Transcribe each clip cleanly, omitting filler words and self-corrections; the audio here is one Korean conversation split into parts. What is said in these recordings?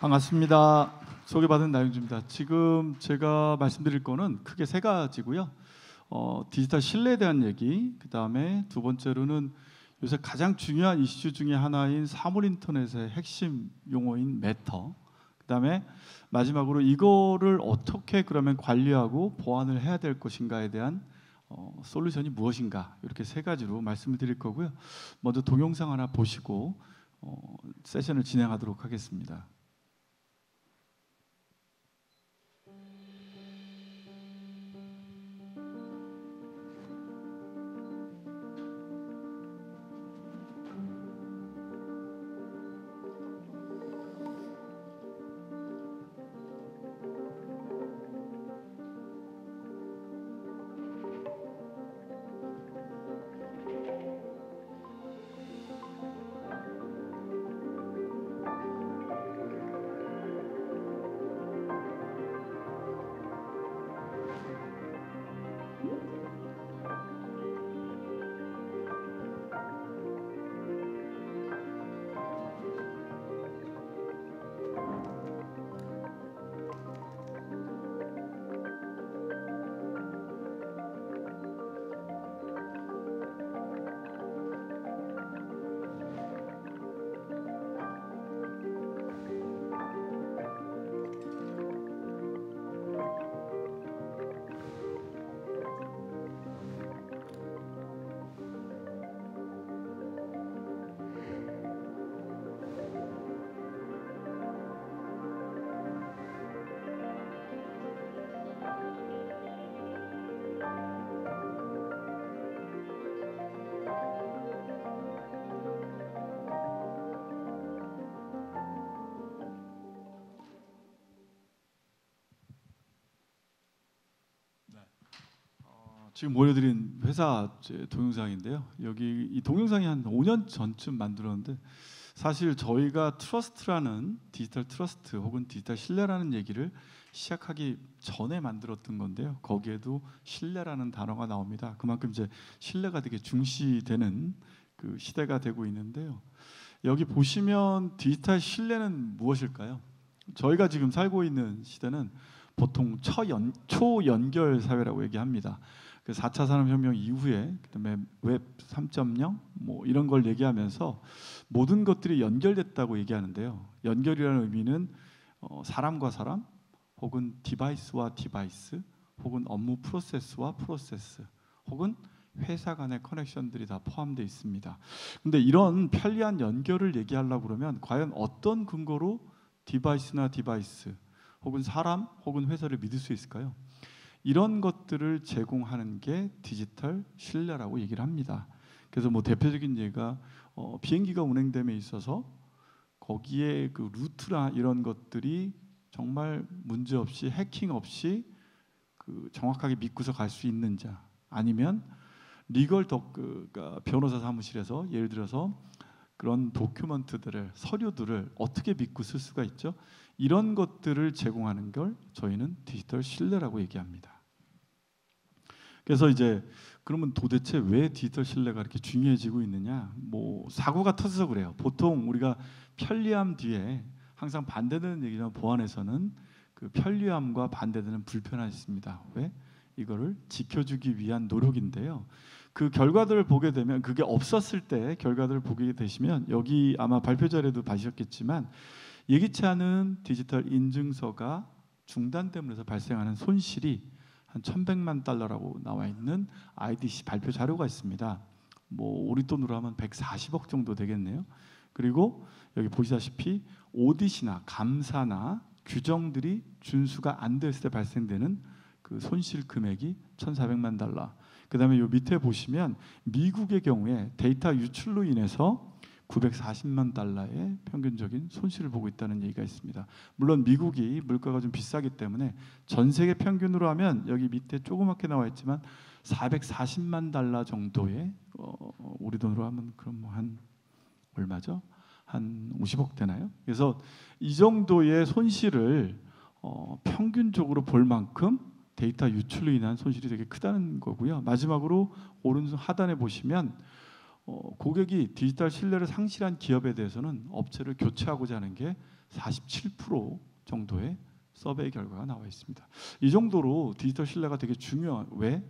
반갑습니다. 소개받은 나영주입니다. 지금 제가 말씀드릴 거는 크게 세 가지고요. 디지털 신뢰에 대한 얘기, 그 다음에 두 번째로는 요새 가장 중요한 이슈 중에 하나인 사물 인터넷의 핵심 용어인 메터, 그 다음에 마지막으로 이거를 어떻게 그러면 관리하고 보완을 해야 될 것인가에 대한 솔루션이 무엇인가, 이렇게 세 가지로 말씀을 드릴 거고요. 먼저 동영상 하나 보시고 세션을 진행하도록 하겠습니다. 지금 보여드린 회사 동영상인데요. 여기 이 동영상이 한 5년 전쯤 만들었는데, 사실 저희가 트러스트라는 디지털 트러스트 혹은 디지털 신뢰라는 얘기를 시작하기 전에 만들었던 건데요. 거기에도 신뢰라는 단어가 나옵니다. 그만큼 이제 신뢰가 되게 중시되는 그 시대가 되고 있는데요. 여기 보시면 디지털 신뢰는 무엇일까요? 저희가 지금 살고 있는 시대는 보통 초연결 사회라고 얘기합니다. 그 4차 산업혁명 이후에, 그다음에 웹 3.0 뭐 이런 걸 얘기하면서 모든 것들이 연결됐다고 얘기하는데요. 연결이라는 의미는 사람과 사람, 혹은 디바이스와 디바이스, 혹은 업무 프로세스와 프로세스, 혹은 회사 간의 커넥션들이 다 포함되어 있습니다. 근데 이런 편리한 연결을 얘기하려고 그러면 과연 어떤 근거로 디바이스나 디바이스, 혹은 사람, 혹은 회사를 믿을 수 있을까요? 이런 것들을 제공하는 게 디지털 신뢰라고 얘기를 합니다. 그래서 뭐 대표적인 예가 비행기가 운행됨에 있어서 거기에 그 루트나 이런 것들이 정말 문제 없이, 해킹 없이 그 정확하게 믿고서 갈 수 있는지, 아니면 리걸 그러니까 변호사 사무실에서 예를 들어서 그런 도큐먼트들을, 서류들을 어떻게 믿고 쓸 수가 있죠? 이런 것들을 제공하는 걸 저희는 디지털 신뢰라고 얘기합니다. 그래서 이제 그러면 도대체 왜 디지털 신뢰가 이렇게 중요해지고 있느냐? 뭐 사고가 터져서 그래요. 보통 우리가 편리함 뒤에 항상 반대되는 얘기는, 보안에서는 그 편리함과 반대되는 불편함이 있습니다. 왜? 이거를 지켜주기 위한 노력인데요. 그 결과들을 보게 되면, 그게 없었을 때 결과들을 보게 되시면, 여기 아마 발표 자료도 봐주셨겠지만 예기치 않은 디지털 인증서가 중단됨으로 해서 발생하는 손실이 한 1,100만 달러라고 나와 있는 IDC 발표 자료가 있습니다. 뭐 우리 돈으로 하면 140억 정도 되겠네요. 그리고 여기 보시다시피 오디시나 감사나 규정들이 준수가 안 됐을 때 발생되는 그 손실 금액이 1,400만 달러. 그 다음에 요 밑에 보시면 미국의 경우에 데이터 유출로 인해서 940만 달러의 평균적인 손실을 보고 있다는 얘기가 있습니다. 물론 미국이 물가가 좀 비싸기 때문에 전 세계 평균으로 하면 여기 밑에 조그맣게 나와 있지만 440만 달러 정도의 우리 돈으로 하면 그럼 뭐 한 얼마죠? 한 50억 되나요? 그래서 이 정도의 손실을 평균적으로 볼 만큼 데이터 유출로 인한 손실이 되게 크다는 거고요. 마지막으로 오른쪽 하단에 보시면 고객이 디지털 신뢰를 상실한 기업에 대해서는 업체를 교체하고자 하는 게 47% 정도의 서베이 결과가 나와 있습니다. 이 정도로 디지털 신뢰가 되게 중요한, 왜?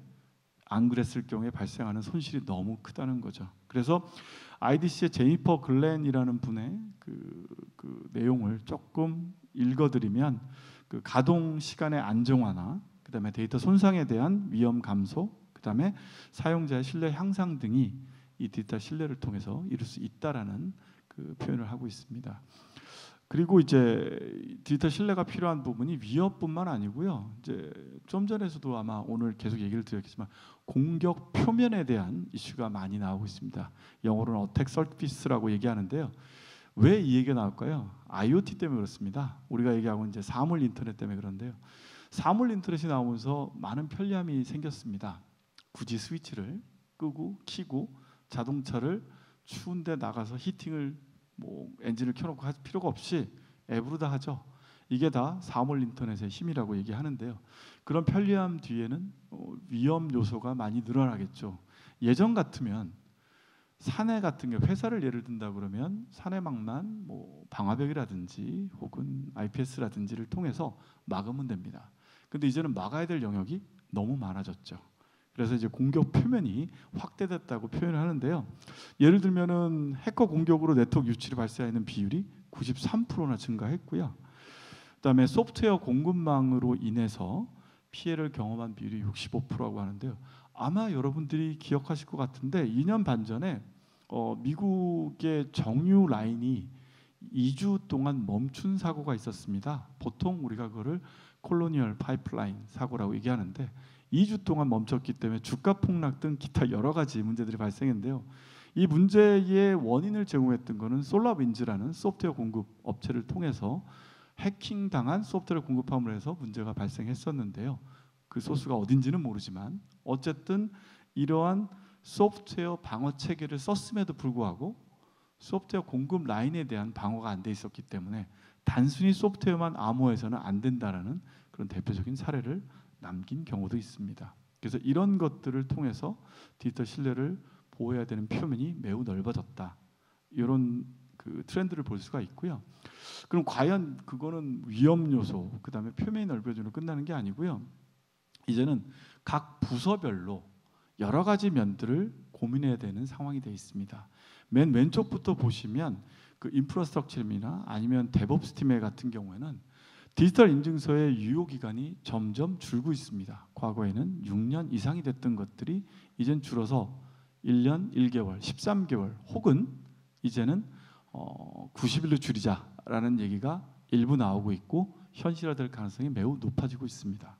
안 그랬을 경우에 발생하는 손실이 너무 크다는 거죠. 그래서 IDC의 제니퍼 글렌이라는 분의 그 내용을 조금 읽어드리면, 그 가동 시간의 안정화나 그다음에 데이터 손상에 대한 위험 감소, 그다음에 사용자의 신뢰 향상 등이 이 디지털 신뢰를 통해서 이룰 수 있다라는 그 표현을 하고 있습니다. 그리고 이제 디지털 신뢰가 필요한 부분이 위협뿐만 아니고요. 이제 좀 전에서도 아마 오늘 계속 얘기를 드렸겠지만 공격 표면에 대한 이슈가 많이 나오고 있습니다. 영어로는 어택 서피스라고 얘기하는데요. 왜 이 얘기가 나올까요? IoT 때문에 그렇습니다. 우리가 얘기하고 이제 사물 인터넷 때문에 그런데요. 사물 인터넷이 나오면서 많은 편리함이 생겼습니다. 굳이 스위치를 끄고 켜고 자동차를 추운데 나가서 히팅을 뭐 엔진을 켜놓고 할 필요가 없이 앱으로 다 하죠. 이게 다 사물 인터넷의 힘이라고 얘기하는데요. 그런 편리함 뒤에는 위험 요소가 많이 늘어나겠죠. 예전 같으면 사내 같은 경우 회사를 예를 든다 그러면 사내망만 뭐 방화벽이라든지 혹은 IPS라든지를 통해서 막으면 됩니다. 근데 이제는 막아야 될 영역이 너무 많아졌죠. 그래서 이제 공격 표면이 확대됐다고 표현을 하는데요. 예를 들면은 해커 공격으로 네트워크 유출이 발생하는 비율이 93%나 증가했고요. 그다음에 소프트웨어 공급망으로 인해서 피해를 경험한 비율이 65%라고 하는데요. 아마 여러분들이 기억하실 것 같은데 2년 반 전에 미국의 정유 라인이 2주 동안 멈춘 사고가 있었습니다. 보통 우리가 그거를 콜로니얼 파이프라인 사고라고 얘기하는데 2주 동안 멈췄기 때문에 주가 폭락 등 기타 여러 가지 문제들이 발생했는데요. 이 문제의 원인을 제공했던 것은 솔라윈즈라는 소프트웨어 공급 업체를 통해서 해킹당한 소프트웨어 공급함으로 해서 문제가 발생했었는데요. 그 소스가 어딘지는 모르지만 어쨌든 이러한 소프트웨어 방어 체계를 썼음에도 불구하고 소프트웨어 공급 라인에 대한 방어가 안 돼 있었기 때문에 단순히 소프트웨어만 암호해서는 안 된다라는 그런 대표적인 사례를 남긴 경우도 있습니다. 그래서 이런 것들을 통해서 디지털 신뢰를 보호해야 되는 표면이 매우 넓어졌다. 이런 그 트렌드를 볼 수가 있고요. 그럼 과연 그거는 위험 요소, 그다음에 표면이 넓어지면 끝나는 게 아니고요. 이제는 각 부서별로 여러 가지 면들을 고민해야 되는 상황이 되어 있습니다. 맨 왼쪽부터 보시면 그 인프라스트럭처나 아니면 데브옵스 팀 같은 경우에는 디지털 인증서의 유효 기간이 점점 줄고 있습니다. 과거에는 6년 이상이 됐던 것들이 이젠 줄어서 1년 1개월, 13개월 혹은 이제는 90일로 줄이자라는 얘기가 일부 나오고 있고 현실화될 가능성이 매우 높아지고 있습니다.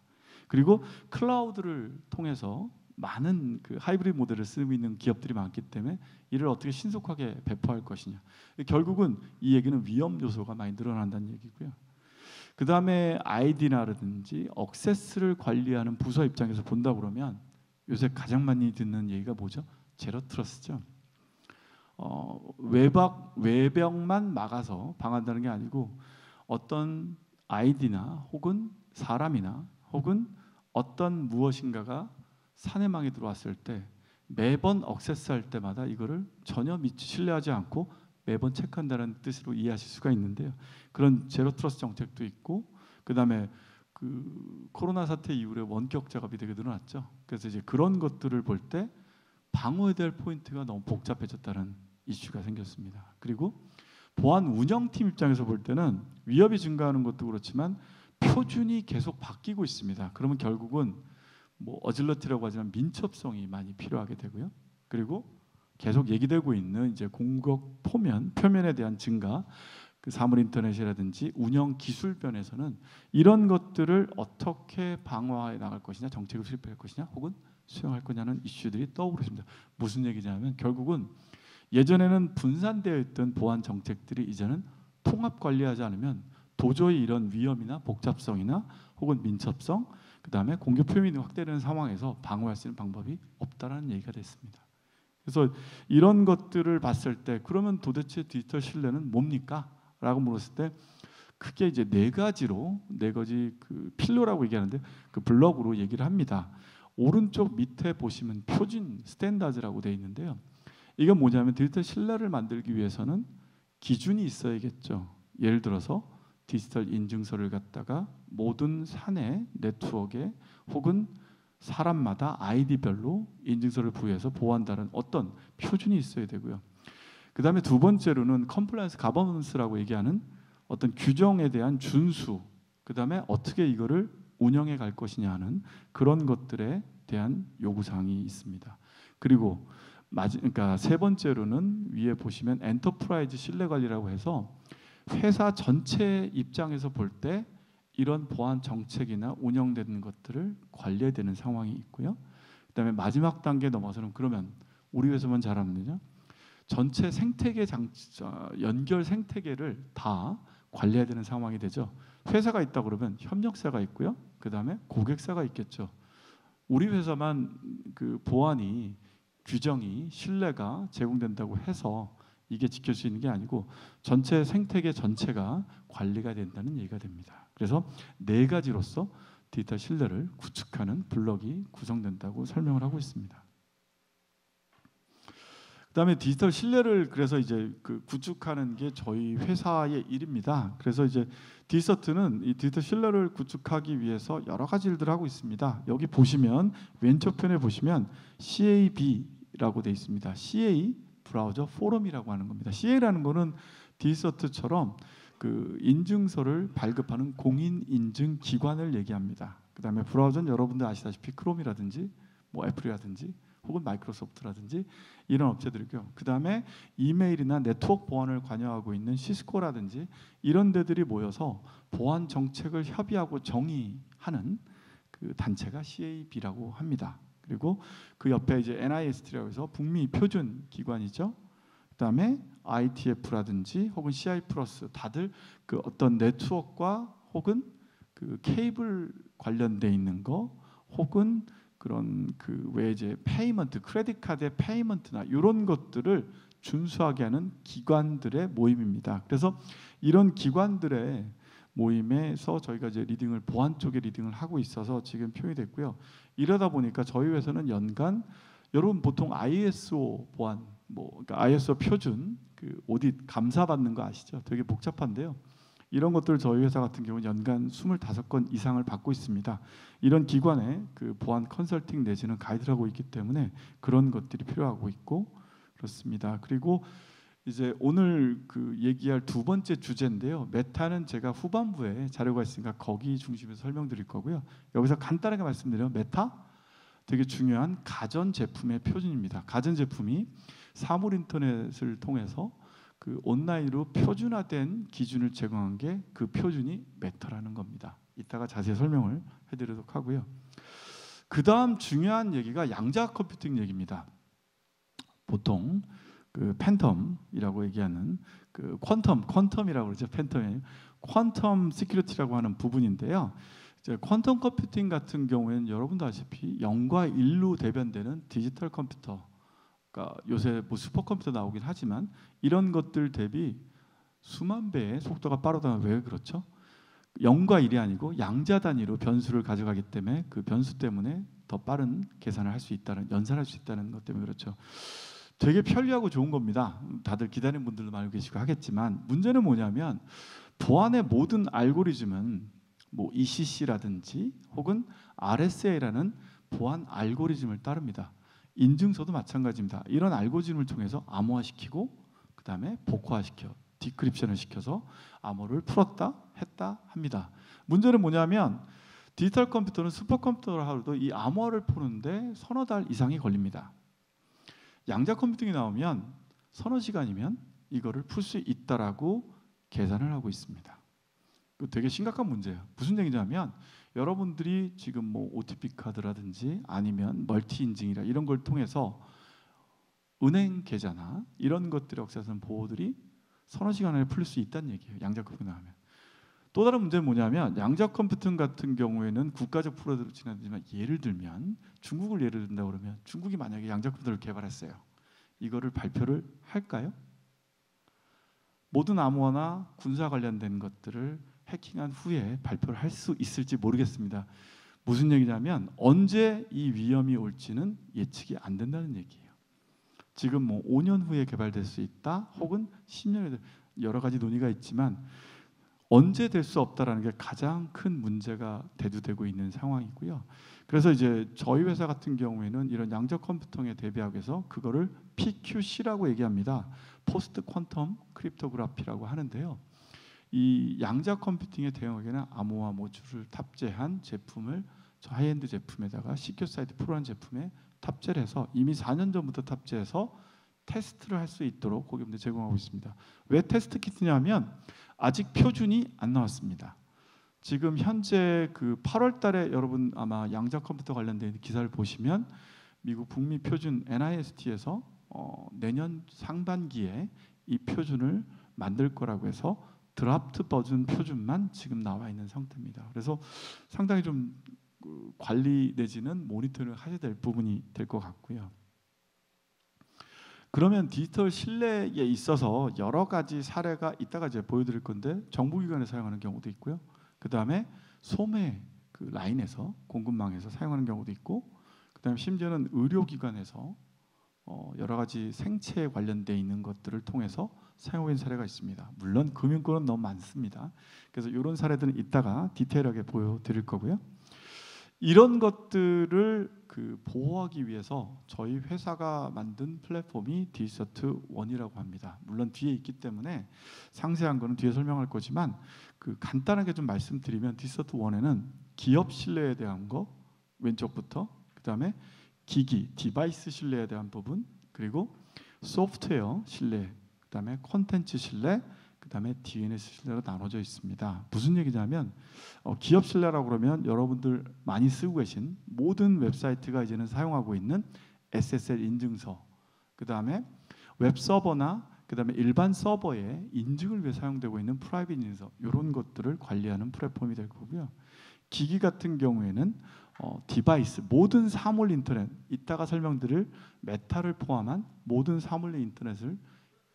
그리고 클라우드를 통해서 많은 그 하이브리드 모델을 쓰고 있는 기업들이 많기 때문에 이를 어떻게 신속하게 배포할 것이냐. 결국은 이 얘기는 위험 요소가 많이 늘어난다는 얘기고요. 그 다음에 아이디나라든지 억세스를 관리하는 부서 입장에서 본다 그러면 요새 가장 많이 듣는 얘기가 뭐죠? 제로 트러스트죠. 외벽만 막아서 방한다는 게 아니고 어떤 아이디나 혹은 사람이나 혹은 어떤 무엇인가가 사내망에 들어왔을 때 매번 억세스할 때마다 이거를 전혀 신뢰하지 않고 매번 체크한다는 뜻으로 이해하실 수가 있는데요. 그런 제로 트러스트 정책도 있고, 그다음에 그 코로나 사태 이후에 원격 작업이 되게 늘어났죠. 그래서 이제 그런 것들을 볼 때 방어해야 될 포인트가 너무 복잡해졌다는 이슈가 생겼습니다. 그리고 보안 운영팀 입장에서 볼 때는 위협이 증가하는 것도 그렇지만 표준이 계속 바뀌고 있습니다. 그러면 결국은 뭐 어질러티라고 하지만 민첩성이 많이 필요하게 되고요. 그리고 계속 얘기되고 있는 이제 공격 표면에 대한 증가, 그 사물 인터넷이라든지 운영 기술변에서는 이런 것들을 어떻게 방어해 나갈 것이냐, 정책을 수립할 것이냐, 혹은 수용할 거냐는 이슈들이 떠오르고 있습니다. 무슨 얘기냐면 결국은 예전에는 분산되어 있던 보안 정책들이 이제는 통합 관리하지 않으면 도저히 이런 위험이나 복잡성이나 혹은 민첩성, 그 다음에 공격 표면이 확대되는 상황에서 방어할 수 있는 방법이 없다라는 얘기가 됐습니다. 그래서 이런 것들을 봤을 때 그러면 도대체 디지털 신뢰는 뭡니까? 라고 물었을 때 크게 이제 네 가지 그 필러라고 얘기하는데 그 블럭으로 얘기를 합니다. 오른쪽 밑에 보시면 표준 스탠다드라고 되어 있는데요. 이건 뭐냐면 디지털 신뢰를 만들기 위해서는 기준이 있어야겠죠. 예를 들어서 디지털 인증서를 갖다가 모든 사내 네트워크에 혹은 사람마다 아이디별로 인증서를 부여해서 보호한다는 어떤 표준이 있어야 되고요. 그 다음에 두 번째로는 컴플라이언스 가버넌스라고 얘기하는 어떤 규정에 대한 준수, 그 다음에 어떻게 이거를 운영해 갈 것이냐 하는 그런 것들에 대한 요구사항이 있습니다. 그리고 그러니까 세 번째로는 위에 보시면 엔터프라이즈 신뢰관리라고 해서 회사 전체 입장에서 볼 때 이런 보안 정책이나 운영되는 것들을 관리해야 되는 상황이 있고요. 그 다음에 마지막 단계 넘어서는 그러면 우리 회사만 잘하느냐? 전체 생태계 연결 생태계를 다 관리해야 되는 상황이 되죠. 회사가 있다 그러면 협력사가 있고요. 그 다음에 고객사가 있겠죠. 우리 회사만 그 보안이 규정이 신뢰가 제공된다고 해서 이게 지킬 수 있는 게 아니고 전체 생태계 전체가 관리가 된다는 얘기가 됩니다. 그래서 네 가지로서 디지털 신뢰를 구축하는 블록이 구성된다고 설명을 하고 있습니다. 그다음에 디지털 신뢰를 그래서 이제 그 구축하는 게 저희 회사의 일입니다. 그래서 이제 디서트는 이 디지털 신뢰를 구축하기 위해서 여러 가지 일들을 하고 있습니다. 여기 보시면 왼쪽편에 보시면 CAB라고 되어 있습니다. CA 브라우저 포럼이라고 하는 겁니다. CA라는 거는 디서트처럼 그 인증서를 발급하는 공인 인증 기관을 얘기합니다. 그다음에 브라우저는 여러분들 아시다시피 크롬이라든지 뭐 애플이라든지 혹은 마이크로소프트라든지 이런 업체들이고요. 그 다음에 이메일이나 네트워크 보안을 관여하고 있는 시스코라든지 이런 데들이 모여서 보안 정책을 협의하고 정의하는 그 단체가 CAB라고 합니다. 그리고 그 옆에 이제 NIST라고 해서 북미 표준 기관이죠. 그 다음에 ITF라든지 혹은 CI 플러스 다들 그 어떤 네트워크와 혹은 그 케이블 관련돼 있는 거 혹은 그런 그 외에 이제 페이먼트, 크레딧 카드의 페이먼트나 이런 것들을 준수하게 하는 기관들의 모임입니다. 그래서 이런 기관들의 모임에서 저희가 이제 리딩을 보안 쪽에 리딩을 하고 있어서 지금 표현이 됐고요. 이러다 보니까 저희 회사는 연간 여러분 보통 ISO 보안 그러니까 ISO 표준 그 오딧 감사받는 거 아시죠? 되게 복잡한데요. 이런 것들 저희 회사 같은 경우는 연간 25건 이상을 받고 있습니다. 이런 기관에 그 보안 컨설팅 내지는 가이드를 하고 있기 때문에 그런 것들이 필요하고 있고 그렇습니다. 그리고 이제 오늘 그 얘기할 두 번째 주제인데요. 메타는 제가 후반부에 자료가 있으니까 거기 중심에서 설명드릴 거고요. 여기서 간단하게 말씀드리면 메타 되게 중요한 가전 제품의 표준입니다. 가전 제품이 사물 인터넷을 통해서 그 온라인으로 표준화된 기준을 제공한 게 그 표준이 메타라는 겁니다. 이따가 자세히 설명을 해드리도록 하고요. 그 다음 중요한 얘기가 양자 컴퓨팅 얘기입니다. 보통 그 팬텀이라고 얘기하는 그 퀀텀이라고 그러죠. 팬텀이 퀀텀 시큐리티라고 하는 부분인데요. 이제 퀀텀 컴퓨팅 같은 경우에는 여러분도 아시다시피 0과 1로 대변되는 디지털 컴퓨터, 그러니까 요새 뭐 슈퍼컴퓨터 나오긴 하지만 이런 것들 대비 수만 배의 속도가 빠르다. 왜 그렇죠? 0과 1이 아니고 양자 단위로 변수를 가져가기 때문에 그 변수 때문에 더 빠른 계산을 할 수 있다는, 연산할 수 있다는 것 때문에 그렇죠. 되게 편리하고 좋은 겁니다. 다들 기다리는 분들도 알고 계시고 하겠지만 문제는 뭐냐면 보안의 모든 알고리즘은 뭐 ECC라든지 혹은 RSA라는 보안 알고리즘을 따릅니다. 인증서도 마찬가지입니다. 이런 알고리즘을 통해서 암호화시키고 그 다음에 복호화시켜 디크립션을 시켜서 암호를 풀었다 했다 합니다. 문제는 뭐냐면 디지털 컴퓨터는 슈퍼컴퓨터를 하루도 이 암호화를 푸는데 서너 달 이상이 걸립니다. 양자 컴퓨팅이 나오면 서너 시간이면 이거를 풀 수 있다라고 계산을 하고 있습니다. 되게 심각한 문제예요. 무슨 얘기냐면 여러분들이 지금 뭐 OTP 카드라든지 아니면 멀티 인증이라 이런 걸 통해서 은행 계좌나 이런 것들의 역사상 보호들이 서너 시간 안에 풀릴 수 있다는 얘기예요. 양자 컴퓨팅 나오면. 또 다른 문제는 뭐냐면 양자 컴퓨팅 같은 경우에는 국가적 프로그램으로 진행되지만 예를 들면 중국을 예를 든다 그러면 중국이 만약에 양자 컴퓨터를 개발했어요. 이거를 발표를 할까요? 모든 암호화나 군사 관련된 것들을 해킹한 후에 발표를 할 수 있을지 모르겠습니다. 무슨 얘기냐면 언제 이 위험이 올지는 예측이 안 된다는 얘기예요. 지금 뭐 5년 후에 개발될 수 있다 혹은 10년에 여러 가지 논의가 있지만 언제 될 수 없다라는 게 가장 큰 문제가 대두되고 있는 상황이고요. 그래서 이제 저희 회사 같은 경우에는 이런 양적 컴퓨팅에 대비하기 위해서 그거를 PQC라고 얘기합니다. 포스트 퀀텀 크립토그래피라고 하는데요. 이 양자 컴퓨팅에 대응하기에는 암호화 모듈을 탑재한 제품을 저 하이엔드 제품에다가 시큐사이트 프로한 제품에 탑재를 해서 이미 4년 전부터 탑재해서 테스트를 할 수 있도록 고객님들 제공하고 있습니다. 왜 테스트 키트냐면 아직 표준이 안 나왔습니다. 지금 현재 그 8월 달에 여러분 아마 양자 컴퓨터 관련된 기사를 보시면 미국 북미 표준 NIST에서 내년 상반기에 이 표준을 만들 거라고 해서 드라프트 버전 표준만 지금 나와 있는 상태입니다. 그래서 상당히 좀 관리 내지는 모니터링을 하셔야 될 부분이 될 것 같고요. 그러면 디지털 신뢰에 있어서 여러 가지 사례가 이따가 이제 보여드릴 건데 정부기관에 사용하는 경우도 있고요. 그 다음에 소매 그 라인에서 공급망에서 사용하는 경우도 있고, 그 다음에 심지어는 의료기관에서 여러 가지 생체에 관련돼 있는 것들을 통해서 사용하는 사례가 있습니다. 물론 금융권은 너무 많습니다. 그래서 이런 사례들은 이따가 디테일하게 보여드릴 거고요. 이런 것들을 보호하기 위해서 저희 회사가 만든 플랫폼이 디서트1이라고 합니다. 물론 뒤에 있기 때문에 상세한 거는 뒤에 설명할 거지만 간단하게 좀 말씀드리면 디서트1에는 기업 신뢰에 대한 거 왼쪽부터, 그 다음에 기기, 디바이스 신뢰에 대한 부분, 그리고 소프트웨어 신뢰, 그 다음에 콘텐츠 신뢰, 그 다음에 DNS 신뢰로 나눠져 있습니다. 무슨 얘기냐면 기업 신뢰라고 그러면 여러분들 많이 쓰고 계신 모든 웹사이트가 이제는 사용하고 있는 SSL 인증서, 그 다음에 웹 서버나 그 다음에 일반 서버에 인증을 위해 사용되고 있는 프라이빗 인증서, 이런 것들을 관리하는 플랫폼이 될 거고요. 기기 같은 경우에는 디바이스, 모든 사물 인터넷, 이따가 설명드릴 메타를 포함한 모든 사물 인터넷을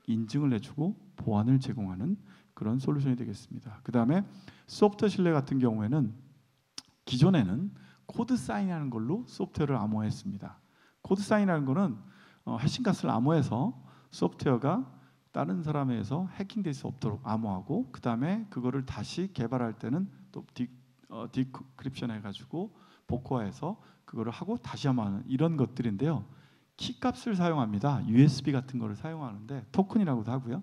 인증을 해주고 보안을 제공하는 그런 솔루션이 되겠습니다. 그 다음에 소프트웨어 신뢰 같은 경우에는 기존에는 코드 사인하는 걸로 소프트웨어를 암호화했습니다. 코드 사인하는 거는 해싱가스를 암호해서 소프트웨어가 다른 사람에 의해서 해킹될 수 없도록 암호하고, 그 다음에 그거를 다시 개발할 때는 또 디크립션 해가지고 복호화해서 그거를 하고 다시 암호하는 이런 것들인데요. 키값을 사용합니다. USB 같은 거를 사용하는데 토큰이라고도 하고요.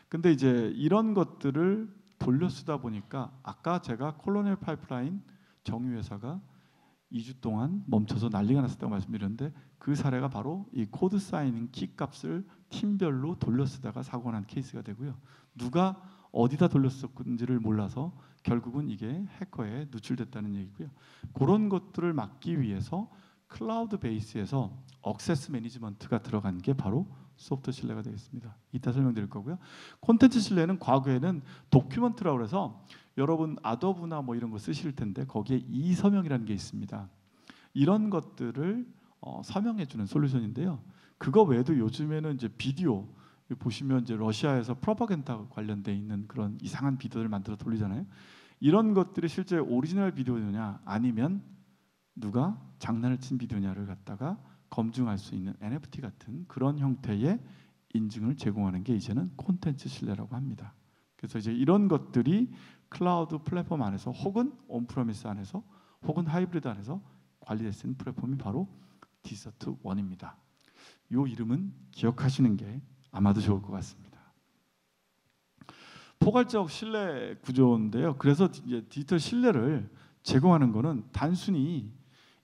근데 이제 이런 것들을 돌려 쓰다 보니까 아까 제가 콜로니얼 파이프라인 정유회사가 2주 동안 멈춰서 난리가 났었다고 말씀드렸는데 그 사례가 바로 이 코드 사이닝 키값을 팀별로 돌려 쓰다가 사고가 난 케이스가 되고요. 누가 어디다 돌려 썼는지를 몰라서 결국은 이게 해커에 노출됐다는 얘기고요. 그런 것들을 막기 위해서 클라우드 베이스에서 억세스 매니지먼트가 들어간 게 바로 소프트 신뢰가 되겠습니다. 이따 설명드릴 거고요. 콘텐츠 신뢰는 과거에는 도큐먼트라고 해서 여러분 아도브나 뭐 이런 거 쓰실 텐데 거기에 이서명이라는 게 있습니다. 이런 것들을 서명해 주는 솔루션인데요. 그거 외에도 요즘에는 이제 비디오 보시면 이제 러시아에서 프로파간다 관련돼 있는 그런 이상한 비디오를 만들어 돌리잖아요. 이런 것들이 실제 오리지널 비디오냐 아니면 누가 장난을 친 비디오냐를 갖다가 검증할 수 있는 NFT 같은 그런 형태의 인증을 제공하는 게 이제는 콘텐츠 신뢰라고 합니다. 그래서 이제 이런 것들이 클라우드 플랫폼 안에서 혹은 온프레미스 안에서 혹은 하이브리드 안에서 관리될 수 있는 플랫폼이 바로 디서트1입니다. 이 이름은 기억하시는 게 아마도 좋을 것 같습니다. 포괄적 신뢰 구조인데요. 그래서 이제 디지털 신뢰를 제공하는 것은 단순히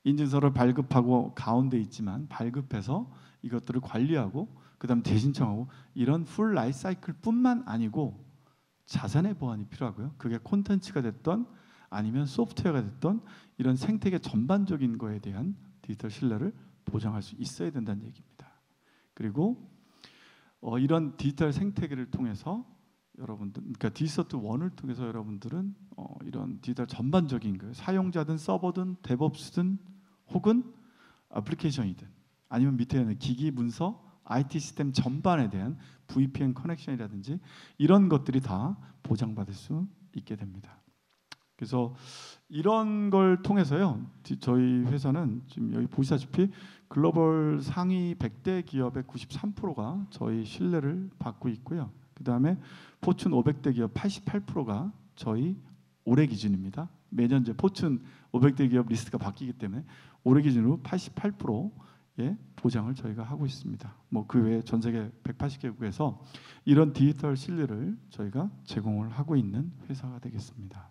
인증서를 발급하고 가운데 있지만 발급해서 이것들을 관리하고 그다음 재신청하고 이런 풀 라이프 사이클뿐만 아니고 자산의 보안이 필요하고요. 그게 콘텐츠가 됐던 아니면 소프트웨어가 됐던 이런 생태계 전반적인 거에 대한 디지털 신뢰를 보장할 수 있어야 된다는 얘기입니다. 그리고 이런 디지털 생태계를 통해서 여러분들, 그러니까 디서트1을 통해서 여러분들은 이런 디지털 전반적인 거, 사용자든 서버든 데브옵스든 혹은 애플리케이션이든 아니면 밑에 있는 기기 문서, IT 시스템 전반에 대한 VPN 커넥션이라든지 이런 것들이 다 보장받을 수 있게 됩니다. 그래서 이런 걸 통해서요, 저희 회사는 지금 여기 보시다시피 글로벌 상위 100대 기업의 93%가 저희 신뢰를 받고 있고요. 그 다음에 포춘 500대 기업 88%가 저희 올해 기준입니다. 매년 이제 포춘 500대 기업 리스트가 바뀌기 때문에 올해 기준으로 88%의 보장을 저희가 하고 있습니다. 뭐 그 외에 전 세계 180개국에서 이런 디지털 신뢰를 저희가 제공을 하고 있는 회사가 되겠습니다.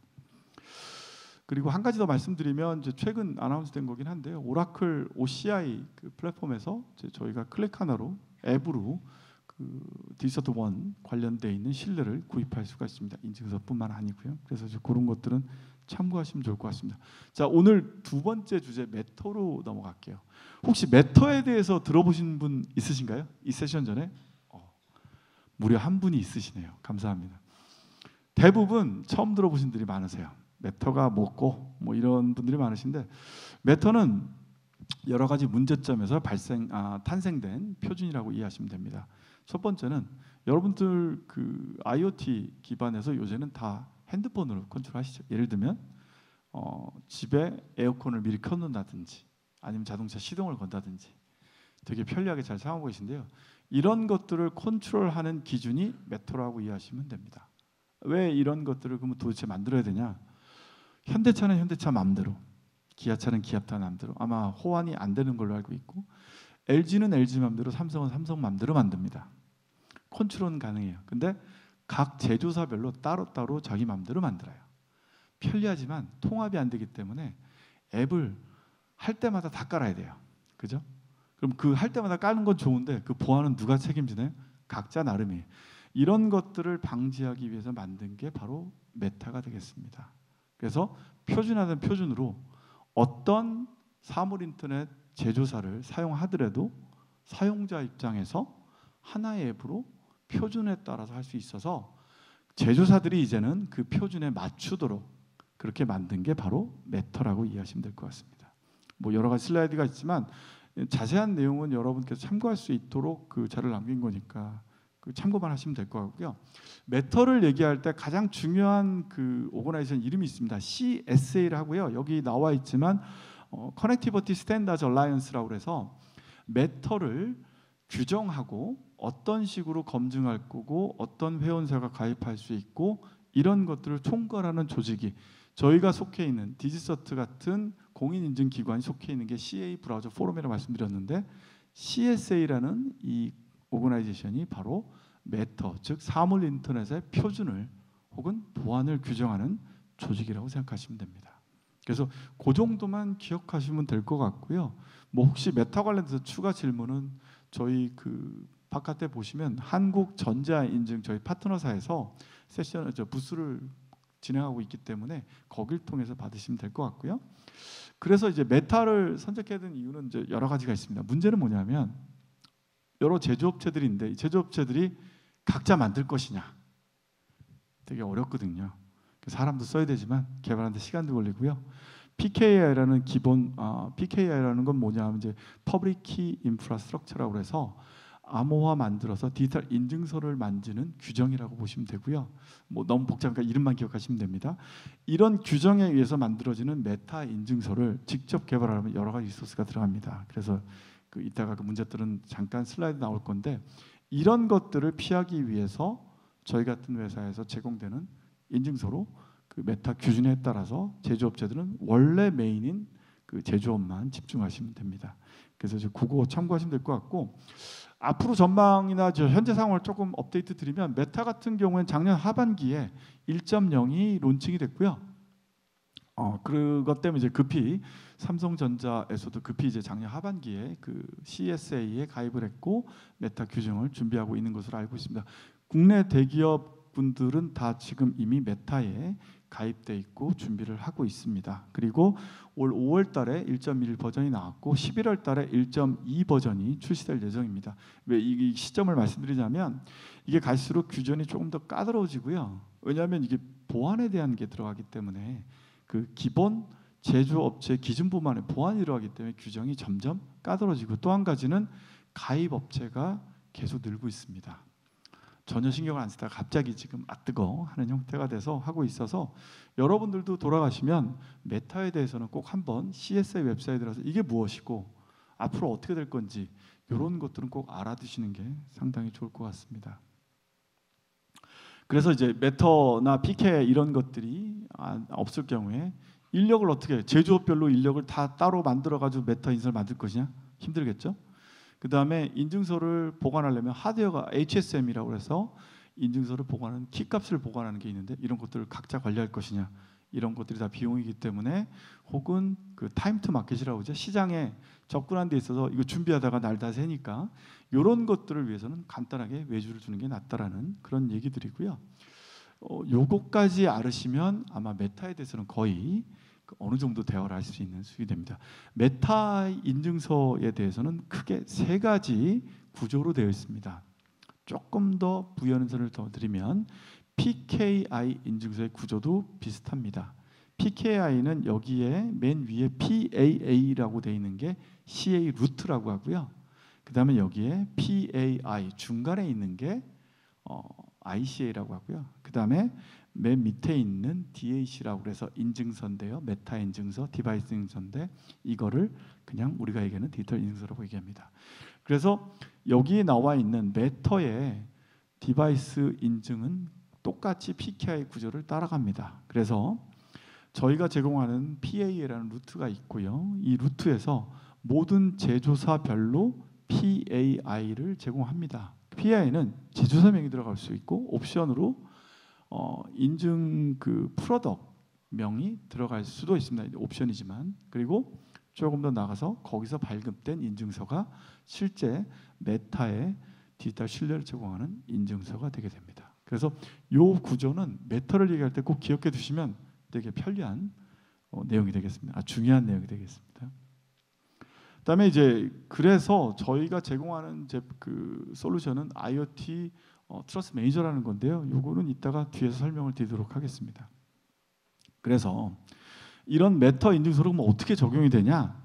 그리고 한 가지 더 말씀드리면 이제 최근 아나운스된 거긴 한데요. 오라클 OCI 그 플랫폼에서 이제 저희가 클릭 하나로 앱으로 그 디지털1 관련돼 있는 신뢰를 구입할 수가 있습니다. 인증서뿐만 아니고요. 그래서 이제 그런 것들은 참고하시면 좋을 것 같습니다. 자, 오늘 두 번째 주제 메터로 넘어갈게요. 혹시 메터에 대해서 들어보신 분 있으신가요? 이 세션 전에 무려 한 분이 있으시네요. 감사합니다. 대부분 처음 들어보신 분들이 많으세요. 메터가 뭐고 뭐 이런 분들이 많으신데, 메터는 여러 가지 문제점에서 탄생된 표준이라고 이해하시면 됩니다. 첫 번째는 여러분들 그 IoT 기반에서 요새는 다 핸드폰으로 컨트롤하시죠. 예를 들면 집에 에어컨을 미리 켜놓는다든지 아니면 자동차 시동을 건다든지 되게 편리하게 잘 사용하고 계신데요. 이런 것들을 컨트롤하는 기준이 메터라고 이해하시면 됩니다. 왜 이런 것들을 그러면 도대체 만들어야 되냐? 현대차는 현대차 마음대로, 기아차는 기아차 마음대로 아마 호환이 안 되는 걸로 알고 있고, LG는 LG 마음대로, 삼성은 삼성 마음대로 만듭니다. 컨트롤은 가능해요. 근데 각 제조사별로 따로따로 자기 마음대로 만들어요. 편리하지만 통합이 안 되기 때문에 앱을 할 때마다 다 깔아야 돼요. 그죠? 그럼 그 할 때마다 까는 건 좋은데 그 보안은 누가 책임지나요? 각자 나름이에요. 이런 것들을 방지하기 위해서 만든 게 바로 메타가 되겠습니다. 그래서 표준화된 표준으로 어떤 사물 인터넷 제조사를 사용하더라도 사용자 입장에서 하나의 앱으로 표준에 따라서 할 수 있어서 제조사들이 이제는 그 표준에 맞추도록 그렇게 만든 게 바로 메터라고 이해하시면 될 것 같습니다. 뭐 여러 가지 슬라이드가 있지만 자세한 내용은 여러분께서 참고할 수 있도록 그 자료를 남긴 거니까 그 참고만 하시면 될 것 같고요. 메터를 얘기할 때 가장 중요한 그 오거나이제이션 이름이 있습니다. CSA를 하고요. 여기 나와 있지만 Connectivity Standards Alliance라고 해서 메터를 규정하고 어떤 식으로 검증할 거고 어떤 회원사가 가입할 수 있고 이런 것들을 총괄하는 조직이 저희가 속해 있는 디지서트 같은 공인인증기관이 속해 있는 게 CA 브라우저 포럼이라고 말씀드렸는데, CSA라는 이 오거나이제이션이 바로 메터, 즉 사물 인터넷의 표준을 혹은 보안을 규정하는 조직이라고 생각하시면 됩니다. 그래서 그 정도만 기억하시면 될 것 같고요. 뭐 혹시 메타 관련해서 추가 질문은 저희 그 바깥에 보시면 한국전자인증 저희 파트너사에서 세션 부스를 진행하고 있기 때문에 거길 통해서 받으시면 될 것 같고요. 그래서 이제 메타를 선택해야 되는 이유는 이제 여러 가지가 있습니다. 문제는 뭐냐면 여러 제조업체들이 있는데 이 제조업체들이 각자 만들 것이냐 되게 어렵거든요. 사람도 써야 되지만 개발하는데 시간도 걸리고요. PKI라는 기본 PKI라는 건 뭐냐면 이제 Public Key Infrastructure라고 해서 암호화 만들어서 디지털 인증서를 만드는 규정이라고 보시면 되고요. 뭐 너무 복잡하니까 이름만 기억하시면 됩니다. 이런 규정에 의해서 만들어지는 메타 인증서를 직접 개발하려면 여러 가지 리소스가 들어갑니다. 그래서 그 이따가 그 문제들은 잠깐 슬라이드 나올 건데, 이런 것들을 피하기 위해서 저희 같은 회사에서 제공되는 인증서로 그 메타 기준에 따라서 제조업체들은 원래 메인인 그 제조업만 집중하시면 됩니다. 그래서 이제 그거 참고하시면 될 것 같고, 앞으로 전망이나 저 현재 상황을 조금 업데이트 드리면 메타 같은 경우에는 작년 하반기에 1.0이 론칭이 됐고요. 그것 때문에 이제 급히 삼성전자에서도 급히 이제 작년 하반기에 그 CSA에 가입을 했고 메타 규정을 준비하고 있는 것으로 알고 있습니다. 국내 대기업 분들은 다 지금 이미 메타에 가입돼 있고 준비를 하고 있습니다. 그리고 올 5월 달에 1.1 버전이 나왔고 11월 달에 1.2 버전이 출시될 예정입니다. 왜 이 시점을 말씀드리냐면 이게 갈수록 규정이 조금 더 까다로워지고요. 왜냐하면 이게 보안에 대한 게 들어가기 때문에 그 기본 제조업체 기준부만의 보안이 들어가기 때문에 규정이 점점 까다로워지고, 또 한 가지는 가입 업체가 계속 늘고 있습니다. 전혀 신경을 안 쓰다가 갑자기 지금 뜨거 하는 형태가 돼서 하고 있어서 여러분들도 돌아가시면 메타에 대해서는 꼭 한번 CSA 웹사이트에 들어가서 이게 무엇이고 앞으로 어떻게 될 건지 이런 것들은 꼭 알아두시는 게 상당히 좋을 것 같습니다. 그래서 이제 메터나 PK 이런 것들이 없을 경우에 인력을 어떻게 제조업별로 인력을 다 따로 만들어 가지고 메터 인증서를 만들 것이냐? 힘들겠죠. 그 다음에 인증서를 보관하려면 하드웨어가 HSM이라고 해서 인증서를 보관하는 키값을 보관하는 게 있는데 이런 것들을 각자 관리할 것이냐? 이런 것들이 다 비용이기 때문에 혹은 그 타임 투 마켓이라고 하죠. 시장에 접근한 데 있어서 이거 준비하다가 날 다 새니까 이런 것들을 위해서는 간단하게 외주를 주는 게 낫다라는 그런 얘기들이고요. 요거까지 알으시면 아마 메타에 대해서는 거의 어느 정도 대화를 할 수 있는 수준이 됩니다. 메타 인증서에 대해서는 크게 세 가지 구조로 되어 있습니다. 조금 더 부연선을 더 드리면 PKI 인증서의 구조도 비슷합니다. PKI는 여기에 맨 위에 PAA라고 되어 있는 게 CA 루트라고 하고요. 그 다음에 여기에 PAI 중간에 있는 게 ICA라고 하고요. 그 다음에 맨 밑에 있는 DAC라고 해서 인증서인데요. 메타 인증서, 디바이스 인증서인데 이거를 그냥 우리가 얘기하는 디지털 인증서라고 얘기합니다. 그래서 여기에 나와 있는 메터의 디바이스 인증은 똑같이 PKI 구조를 따라갑니다. 그래서 저희가 제공하는 PA라는 루트가 있고요. 이 루트에서 모든 제조사별로 PAI를 제공합니다. PAI는 제조사 명이 들어갈 수 있고 옵션으로 인증 그 프로덕트 명이 들어갈 수도 있습니다. 옵션이지만 그리고 조금 더 나가서 거기서 발급된 인증서가 실제 메타의 디지털 신뢰를 제공하는 인증서가 되게 됩니다. 그래서 이 구조는 메타를 얘기할 때 꼭 기억해 두시면 되게 편리한 내용이 되겠습니다. 중요한 내용이 되겠습니다. 그다음에 이제 그래서 저희가 제공하는 그 솔루션은 IoT 트러스트 매니저라는 건데요. 요거는 이따가 뒤에서 설명을 드리도록 하겠습니다. 그래서 이런 메터 인증서로 어떻게 적용이 되냐?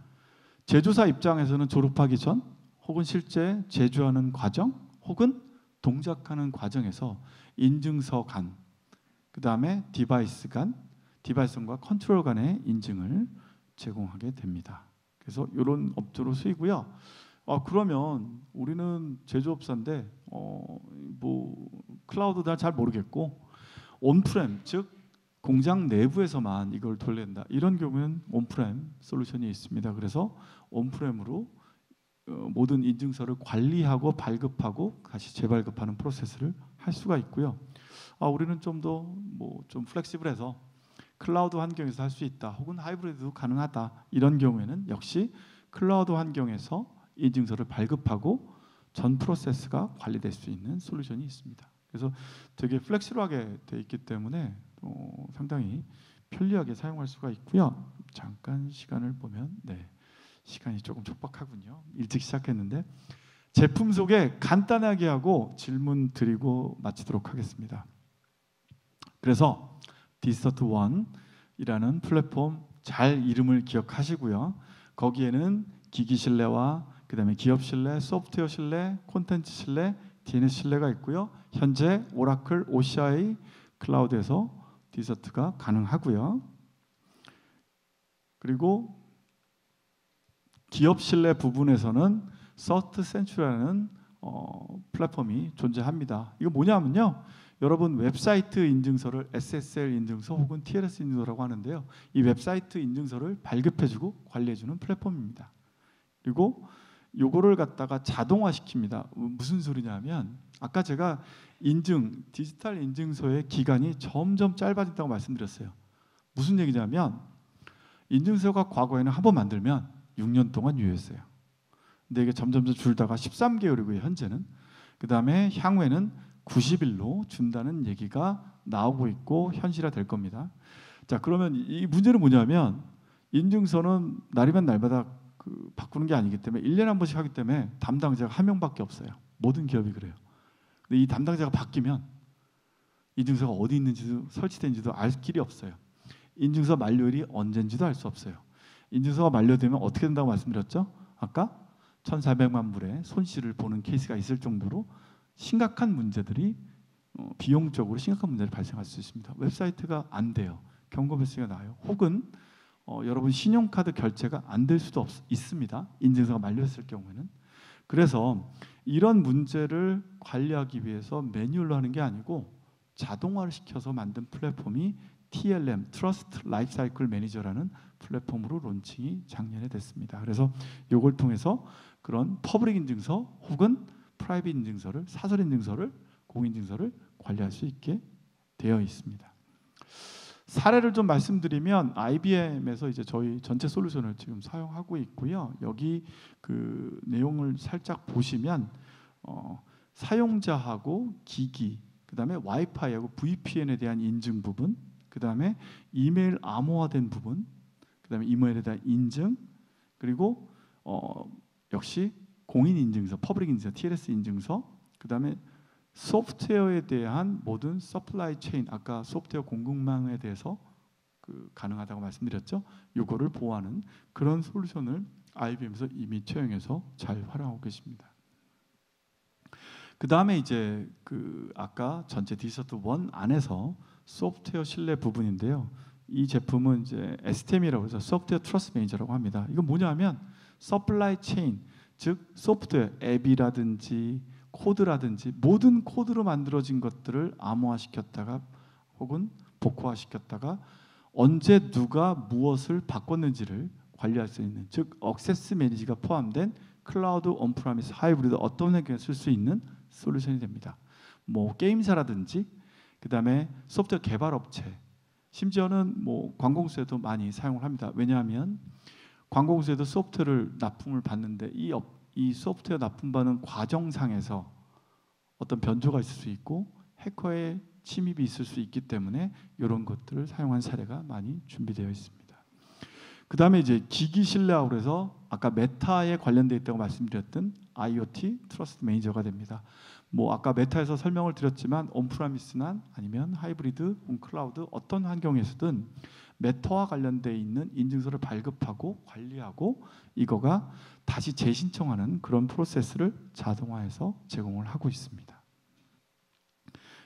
제조사 입장에서는 졸업하기 전 혹은 실제 제조하는 과정 혹은 동작하는 과정에서 인증서 간, 그 다음에 디바이스 간, 디바이스과 컨트롤 간의 인증을 제공하게 됩니다. 그래서 이런 업조로 쓰이고요. 그러면 우리는 제조업사인데 뭐 클라우드 잘 모르겠고 온프렘 즉 공장 내부에서만 이걸 돌린다. 이런 경우는 온프렘 솔루션이 있습니다. 그래서 온프렘으로 모든 인증서를 관리하고 발급하고 다시 재발급하는 프로세스를 할 수가 있고요. 우리는 좀 더 좀 플렉시블해서 클라우드 환경에서 할 수 있다. 혹은 하이브리드도 가능하다. 이런 경우에는 역시 클라우드 환경에서 인증서를 발급하고 전 프로세스가 관리될 수 있는 솔루션이 있습니다. 그래서 되게 플렉시블하게 되어 있기 때문에 상당히 편리하게 사용할 수가 있고요. 잠깐 시간을 보면 시간이 조금 촉박하군요. 일찍 시작했는데 제품 소개 간단하게 하고 질문 드리고 마치도록 하겠습니다. 그래서 디스터트1이라는 플랫폼 잘 이름을 기억하시고요. 거기에는 기기 신뢰와 그 다음에 기업 신뢰, 소프트웨어 신뢰, 콘텐츠 신뢰, DNS 신뢰가 있고요. 현재 오라클 OCI 클라우드에서 디서트가 가능하고요. 그리고 기업 신뢰 부분에서는 서스트 센츄라는 플랫폼이 존재합니다. 이거 뭐냐면요. 여러분 웹사이트 인증서를 SSL 인증서 혹은 TLS 인증서라고 하는데요. 이 웹사이트 인증서를 발급해주고 관리해주는 플랫폼입니다. 그리고 요거를 갖다가 자동화시킵니다. 무슨 소리냐면 아까 제가 디지털 인증서의 기간이 점점 짧아진다고 말씀드렸어요. 무슨 얘기냐면 인증서가 과거에는 한 번 만들면 6년 동안 유효했어요. 근데 이게 점점 줄다가 13개월이고요. 현재는. 그 다음에 향후에는 90일로 준다는 얘기가 나오고 있고 현실화될 겁니다. 자, 그러면 이 문제는 뭐냐면 인증서는 날이면 날마다 바꾸는 게 아니기 때문에 1년에 한 번씩 하기 때문에 담당자가 한 명밖에 없어요. 모든 기업이 그래요. 근데 이 담당자가 바뀌면 인증서가 어디 있는지도 설치된지도 알 길이 없어요. 인증서 만료일이 언젠지도 알 수 없어요. 인증서가 만료되면 어떻게 된다고 말씀드렸죠? 아까 1,400만 불의 손실을 보는 케이스가 있을 정도로 심각한 문제들이 비용적으로 심각한 문제를 발생할 수 있습니다. 웹사이트가 안 돼요. 경고 메시지가 나요. 혹은 여러분 신용카드 결제가 안 될 수도 있습니다. 인증서가 만료했을 경우에는. 그래서 이런 문제를 관리하기 위해서 매뉴얼로 하는 게 아니고 자동화를 시켜서 만든 플랫폼이 TLM, Trust Lifecycle Manager라는 플랫폼으로 론칭이 작년에 됐습니다. 그래서 이걸 통해서 그런 퍼블릭 인증서 혹은 프라이빗 인증서를, 사설 인증서를, 공인증서를 관리할 수 있게 되어 있습니다. 사례를 좀 말씀드리면 IBM에서 이제 저희 전체 솔루션을 지금 사용하고 있고요. 여기 그 내용을 살짝 보시면 사용자하고 기기, 그 다음에 와이파이하고 VPN에 대한 인증 부분, 그 다음에 이메일 암호화된 부분, 그 다음에 이메일에 대한 인증, 그리고 역시 공인 인증서, 퍼블릭 인증서, TLS 인증서, 그 다음에 소프트웨어에 대한 모든 서플라이 체인, 아까 소프트웨어 공급망에 대해서 가능하다고 말씀드렸죠. 이거를 보호하는 그런 솔루션을 IBM에서 이미 채용해서 잘 활용하고 계십니다. 그 다음에 이제 아까 전체 디저트1 안에서 소프트웨어 신뢰 부분인데요. 이 제품은 이제 STM이라고 해서 소프트웨어 트러스트 매니저라고 합니다. 이건 뭐냐면 서플라이 체인, 즉 소프트웨어 앱이라든지 코드라든지 모든 코드로 만들어진 것들을 암호화시켰다가 혹은 복호화시켰다가 언제 누가 무엇을 바꿨는지를 관리할 수 있는, 즉 액세스 매니지가 포함된 클라우드, 온프라미스, 하이브리드 어떤 환경에 쓸 수 있는 솔루션이 됩니다. 뭐 게임사라든지 그 다음에 소프트웨어 개발업체, 심지어는 뭐 관공서에도 많이 사용을 합니다. 왜냐하면 관공서에도 소프트웨어를 납품을 받는데 이 소프트웨어 납품받는 과정상에서 어떤 변조가 있을 수 있고 해커의 침입이 있을 수 있기 때문에 이런 것들을 사용한 사례가 많이 준비되어 있습니다. 그 다음에 이제 기기 신뢰하고 해서 아까 메타에 관련되어 있다고 말씀드렸던 IoT 트러스트 매니저가 됩니다. 뭐 아까 메타에서 설명을 드렸지만 온프라미스나 아니면 하이브리드, 클라우드 어떤 환경에서든 메타와 관련되어 있는 인증서를 발급하고 관리하고 이거가 다시 재신청하는 그런 프로세스를 자동화해서 제공을 하고 있습니다.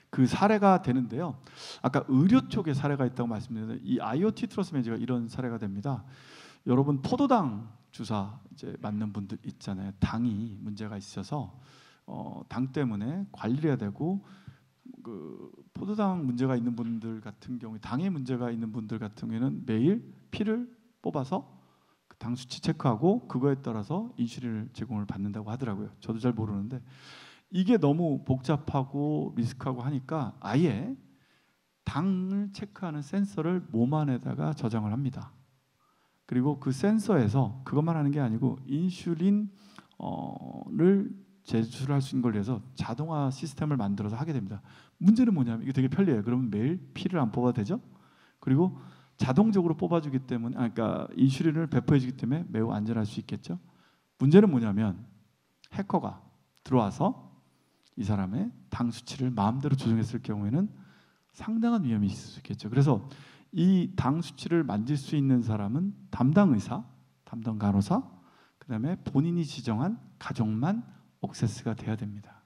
그 사례가 되는데요. 아까 의료 쪽에 사례가 있다고 말씀드렸는데 이 IoT 트러스트 매니저가 이런 사례가 됩니다. 여러분 포도당 주사 이제 맞는 분들 있잖아요. 당이 문제가 있어서 당 때문에 관리를 해야 되고 그 포도당 문제가 있는 분들 같은 경우에 당에 문제가 있는 분들 같은 경우에는 매일 피를 뽑아서 그 당 수치 체크하고 그거에 따라서 인슐린을 제공을 받는다고 하더라고요. 저도 잘 모르는데 이게 너무 복잡하고 리스크하고 하니까 아예 당을 체크하는 센서를 몸 안에다가 저장을 합니다. 그리고 그 센서에서 그것만 하는 게 아니고 인슐린을 제출할 수 있는 걸 위해서 자동화 시스템을 만들어서 하게 됩니다. 문제는 뭐냐면 이게 되게 편리해요. 그러면 매일 피를 안 뽑아도 되죠? 그리고 자동적으로 뽑아주기 때문에, 그러니까 인슐린을 배포해주기 때문에 매우 안전할 수 있겠죠. 문제는 뭐냐면 해커가 들어와서 이 사람의 당 수치를 마음대로 조정했을 경우에는 상당한 위험이 있을 수 있겠죠. 그래서 이 당 수치를 만질 수 있는 사람은 담당 의사, 담당 간호사, 그 다음에 본인이 지정한 가족만 액세스가 돼야 됩니다.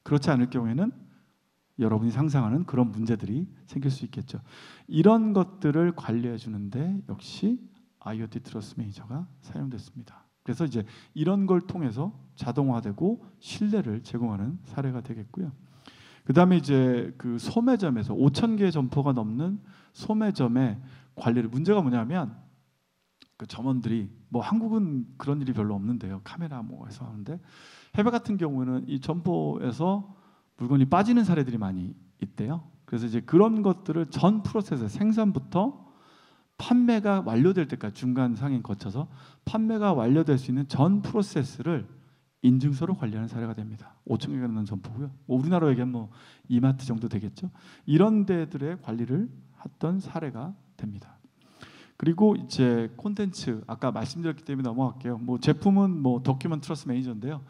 그렇지 않을 경우에는 여러분이 상상하는 그런 문제들이 생길 수 있겠죠. 이런 것들을 관리해 주는데 역시 IoT 트러스트 매니저가 사용됐습니다. 그래서 이제 이런 걸 통해서 자동화되고 신뢰를 제공하는 사례가 되겠고요. 그 다음에 이제 그 소매점에서 5,000개의 점포가 넘는 소매점의 관리를, 문제가 뭐냐면 그 점원들이 뭐 한국은 그런 일이 별로 없는데요. 카메라 뭐 해서 하는데 해외 같은 경우는 이 점포에서 물건이 빠지는 사례들이 많이 있대요. 그래서 이제 그런 것들을 전 프로세스 생산부터 판매가 완료될 때까지 중간 상행 거쳐서 판매가 완료될 수 있는 전 프로세스를 인증서로 관리하는 사례가 됩니다. 5,000개가 넘는 점포고요. 뭐 우리나라로 얘기하면 뭐 이마트 정도 되겠죠. 이런 데들의 관리를 했던 사례가 됩니다. 그리고 이제 콘텐츠 아까 말씀드렸기 때문에 넘어갈게요. 뭐 제품은 뭐 도큐먼트 트러스트 매니저인데요.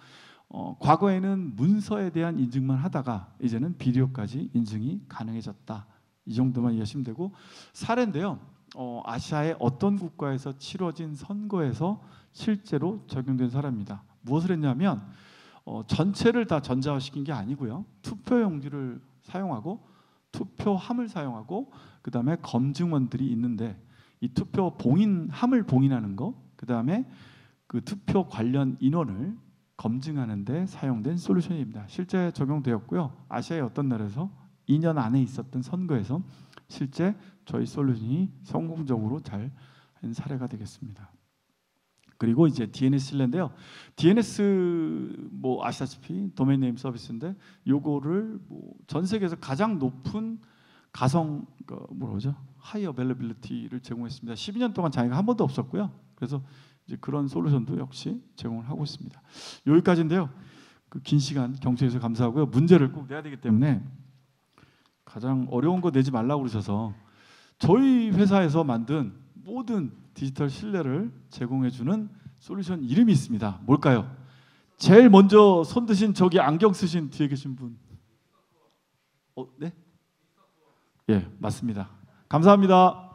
과거에는 문서에 대한 인증만 하다가 이제는 비디오까지 인증이 가능해졌다. 이 정도만 이해하시면 되고, 사례인데요. 아시아의 어떤 국가에서 치러진 선거에서 실제로 적용된 사례입니다. 무엇을 했냐면 전체를 다 전자화시킨 게 아니고요. 투표용지를 사용하고 투표함을 사용하고 그 다음에 검증원들이 있는데 이 투표 함을 봉인하는 거, 그 다음에 그 투표 관련 인원을 검증하는 데 사용된 솔루션입니다. 실제 적용되었고요. 아시아의 어떤 나라에서 2년 안에 있었던 선거에서 실제 저희 솔루션이 성공적으로 잘 한 사례가 되겠습니다. 그리고 이제 DNS 신뢰인데요. DNS 뭐 아시다시피 도메인 네임 서비스인데 요거를 뭐 전 세계에서 가장 높은 가성 뭐라 그러죠? 하이 어벨러빌리티를 제공했습니다. 12년 동안 장애가 한 번도 없었고요. 그래서 이제 그런 솔루션도 역시 제공을 하고 있습니다. 여기까지인데요. 그 긴 시간 경청해서 감사하고요. 문제를 꼭 내야 되기 때문에 가장 어려운 거 내지 말라고 그러셔서 저희 회사에서 만든 모든 디지털 신뢰를 제공해주는 솔루션 이름이 있습니다. 뭘까요? 제일 먼저 손 드신 저기 안경 쓰신 뒤에 계신 분. 네? 예, 맞습니다. 감사합니다.